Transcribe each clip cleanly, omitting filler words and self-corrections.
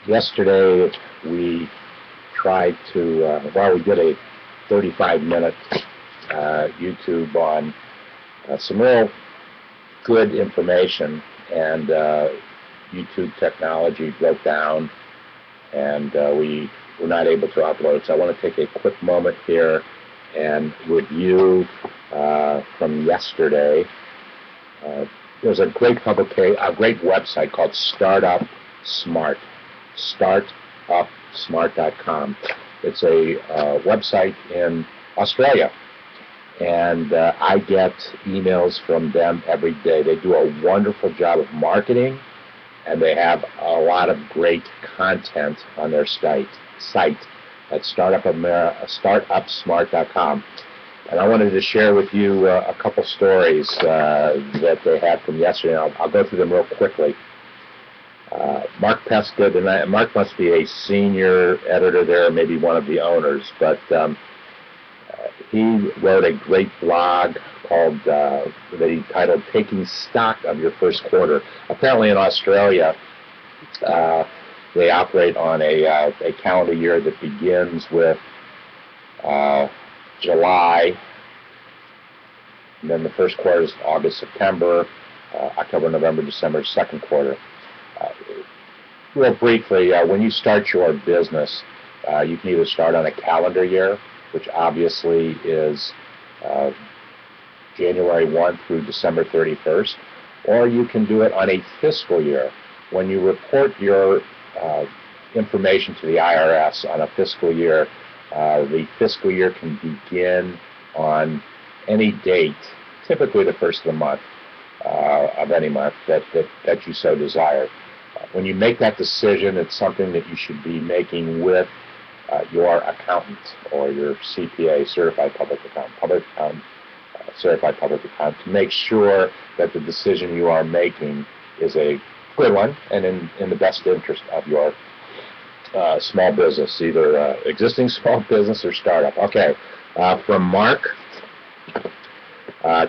Yesterday we tried to, we did a 35-minute YouTube on some real good information, and YouTube technology broke down, and we were not able to upload. So I want to take a quick moment here and review from yesterday. There's a great website called Startup Smart, startupsmart.com. It's a website in Australia, and I get emails from them every day. They do a wonderful job of marketing, and they have a lot of great content on their site at startupsmart.com. And I wanted to share with you a couple stories that they had from yesterday. I'll go through them real quickly. Mark Pescott, and Mark must be a senior editor there, maybe one of the owners, but he wrote a great blog called that he titled "Taking Stock of Your First Quarter." Apparently, in Australia, they operate on a calendar year that begins with July, and then the first quarter is August, September, October, November, December, second quarter. Real briefly, when you start your business, you can either start on a calendar year, which obviously is January 1 through December 31st, or you can do it on a fiscal year. When you report your information to the IRS on a fiscal year, the fiscal year can begin on any date, typically the first of the month, of any month that you so desire. When you make that decision, it's something that you should be making with your accountant or your CPA, certified public accountant, certified public accountant, to make sure that the decision you are making is a good one and in the best interest of your small business, either existing small business or startup. Okay, from Mark,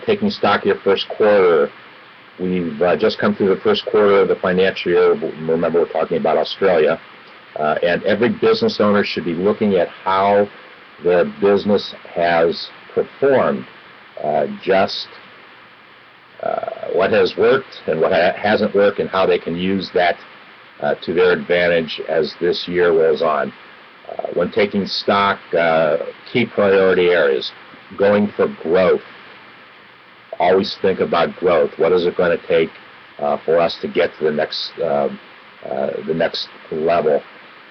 taking stock of your first quarter. We've just come through the first quarter of the financial year. Remember, we're talking about Australia. And every business owner should be looking at how their business has performed, what has worked and what hasn't worked, and how they can use that to their advantage as this year rolls on. When taking stock, key priority areas: going for growth. Always think about growth. What is it going to take for us to get to the next level?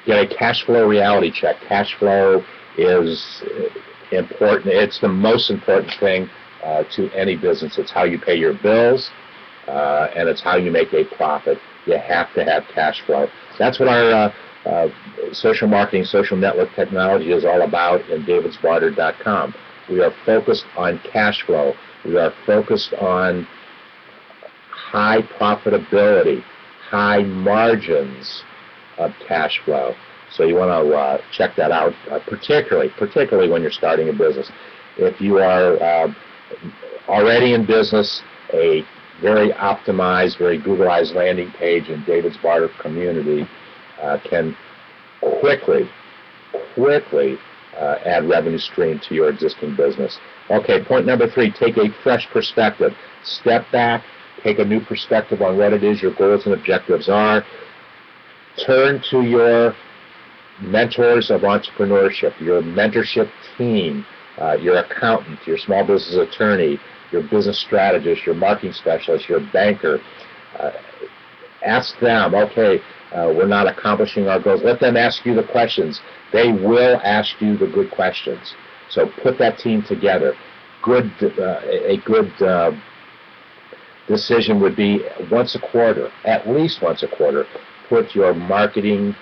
Get a cash flow reality check. Cash flow is important. It's the most important thing to any business. It's how you pay your bills, and it's how you make a profit. You have to have cash flow. That's what our social marketing, social network technology is all about in davidsbarter.com. We are focused on cash flow. We are focused on high profitability, high margins of cash flow. So you want to check that out, particularly when you're starting a business. If you are already in business, a very optimized, very Googleized landing page in David's Barter community can quickly add revenue stream to your existing business. Okay, point number 3, take a fresh perspective. Step back, take a new perspective on what it is your goals and objectives are. Turn to your mentors of entrepreneurship, your mentorship team, your accountant, your small business attorney, your business strategist, your marketing specialist, your banker. Ask them, okay, we're not accomplishing our goals. Let them ask you the questions. They will ask you the good questions. So put that team together. A good decision would be once a quarter, at least once a quarter, put your marketing,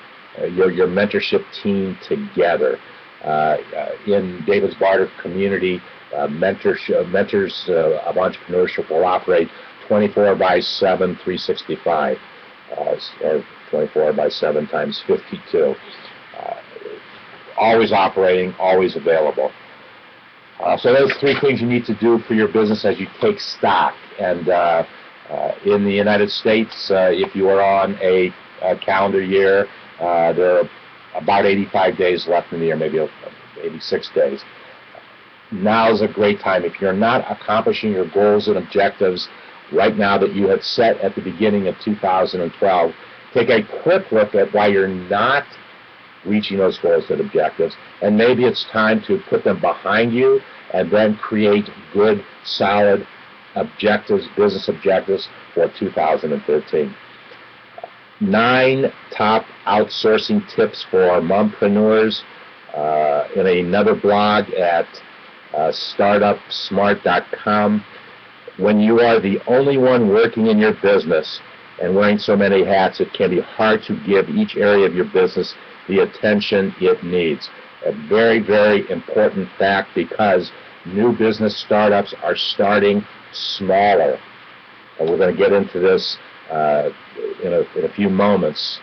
your mentorship team together. In David's Barter community, mentors of entrepreneurship will operate 24/7, 365, or 24/7 times 52. Always operating, always available. So those 3 things you need to do for your business as you take stock. And in the United States, if you are on a calendar year, There are about 85 days left in the year, maybe 86 days. Now is a great time. If you're not accomplishing your goals and objectives right now that you had set at the beginning of 2012, take a quick look at why you're not reaching those goals and objectives, and maybe it's time to put them behind you and then create good, solid objectives, business objectives for 2013. 9 top outsourcing tips for mompreneurs in another blog at startupsmart.com. When you are the only one working in your business and wearing so many hats, it can be hard to give each area of your business the attention it needs. A very, very important fact, because new business startups are starting smaller. And we're going to get into this in a few moments,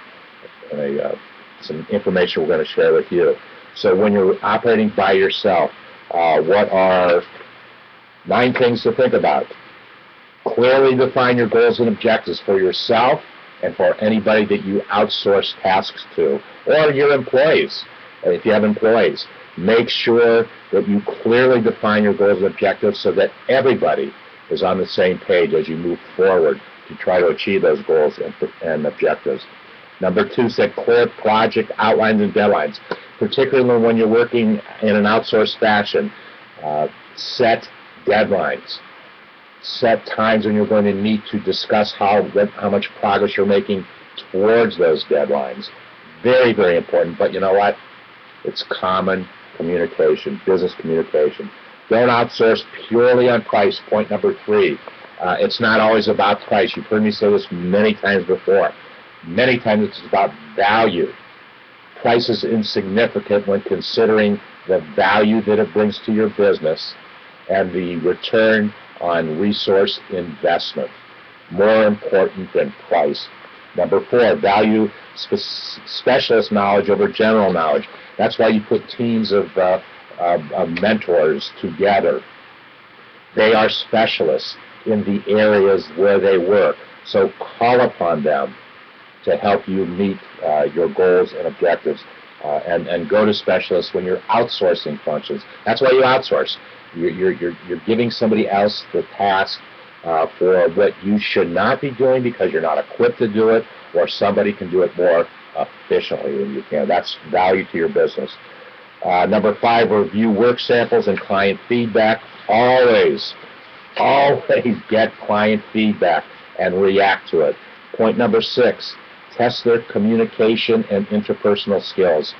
some information we're going to share with you. So when you're operating by yourself, what are 9 things to think about? Clearly define your goals and objectives for yourself and for anybody that you outsource tasks to, or your employees, if you have employees. Make sure that you clearly define your goals and objectives so that everybody is on the same page as you move forward to try to achieve those goals and objectives. Number 2, set clear project outlines and deadlines, particularly when you're working in an outsourced fashion. Set deadlines. Set times when you're going to meet to discuss how much progress you're making towards those deadlines. Very, very important. But you know what? It's common communication, business communication. Don't outsource purely on price. Point number 3. It's not always about price. You've heard me say this many times before. Many times it's about value. Price is insignificant when considering the value that it brings to your business and the return on resource investment. More important than price. Number 4, value specialist knowledge over general knowledge. That's why you put teams of mentors together. They are specialists in the areas where they work. So call upon them to help you meet your goals and objectives, and go to specialists when you're outsourcing functions. That's why you outsource. You're giving somebody else the task for what you should not be doing because you're not equipped to do it, or somebody can do it more efficiently than you can. That's value to your business. Number 5, review work samples and client feedback. Always get client feedback and react to it. Point number 6, test their communication and interpersonal skills.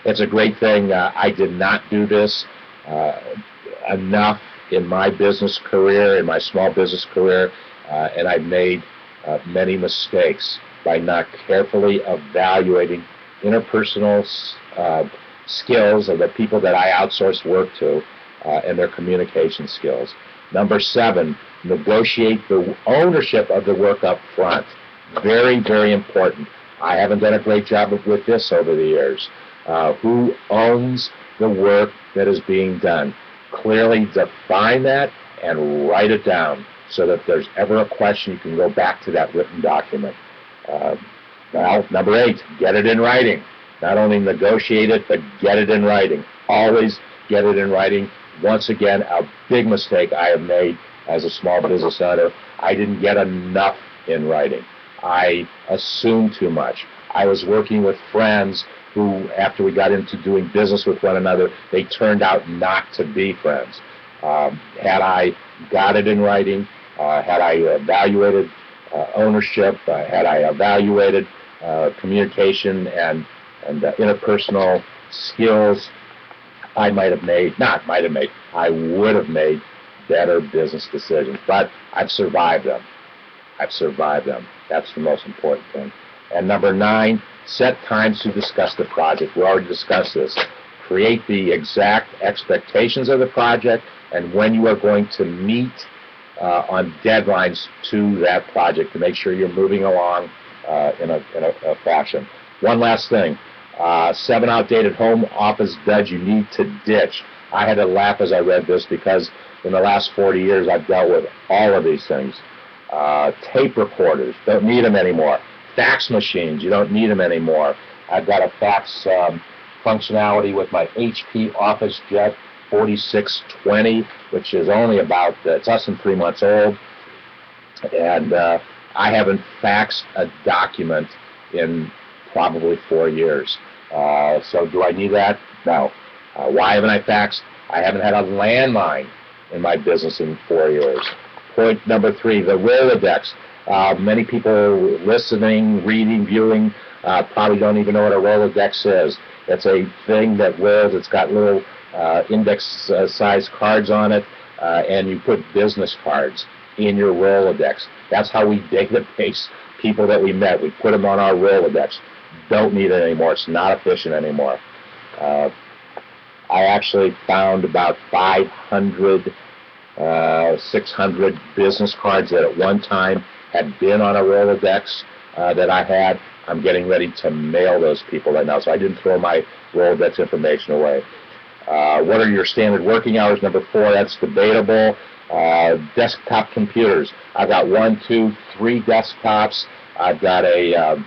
It's a great thing. I did not do this enough in my business career, in my small business career, and I've made many mistakes by not carefully evaluating interpersonal skills of the people that I outsource work to, and their communication skills. Number 7, negotiate the ownership of the work up front. Very, very important. I haven't done a great job with this over the years. Who owns the work that is being done? Clearly define that and write it down so that if there's ever a question, you can go back to that written document. Well, number 8, get it in writing. Not only negotiate it, but get it in writing. Always get it in writing. Once again, a big mistake I have made as a small business owner. I didn't get enough in writing. I assumed too much. I was working with friends who, after we got into doing business with one another, they turned out not to be friends. Had I got it in writing, had I evaluated ownership, had I evaluated communication and interpersonal skills, I would have made better business decisions. But I've survived them. That's the most important thing. And number 9, set times to discuss the project. We already discussed this. Create the exact expectations of the project and when you are going to meet on deadlines to that project to make sure you're moving along in a fashion. One last thing. 7 outdated home office duds you need to ditch. I had to laugh as I read this because in the last 40 years I've dealt with all of these things. Tape recorders, don't need them anymore. Fax machines, you don't need them anymore. I've got a fax functionality with my HP OfficeJet 4620, which is only about, it's less than 3 months old, and I haven't faxed a document in probably 4 years. So do I need that? No. Why haven't I faxed? I haven't had a landline in my business in 4 years. Point number 3, the Rolodex. Many people listening, reading, viewing probably don't even know what a Rolodex is. It's a thing that rolls. It's got little index-sized cards on it, and you put business cards in your Rolodex. That's how we database people that we met. We put them on our Rolodex. Don't need it anymore. It's not efficient anymore. I actually found about 500, 600 business cards that at one time had been on a Rolodex that I had. I'm getting ready to mail those people right now, so I didn't throw my Rolodex information away. What are your standard working hours? Number 4, that's debatable. Desktop computers. I've got 1, 2, 3 desktops. I've got an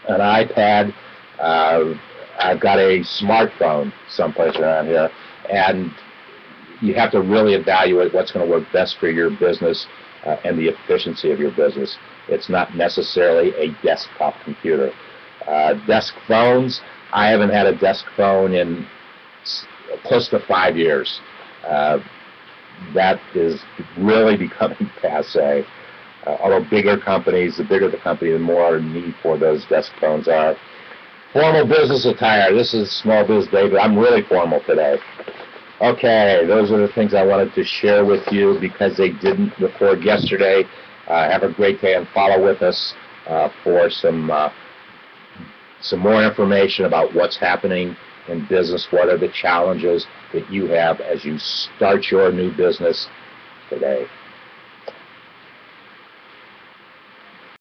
iPad. I've got a smartphone someplace around here, and you have to really evaluate what's going to work best for your business and the efficiency of your business. It's not necessarily a desktop computer. Desk phones, I haven't had a desk phone in close to 5 years. That is really becoming passe. Although bigger companies, the bigger the company, the more need for those desk phones are. Formal business attire. This is Small Biz Day, but I'm really formal today. Okay, those are the things I wanted to share with you because they didn't record yesterday. Have a great day and follow with us for some more information about what's happening in business. What are the challenges that you have as you start your new business today?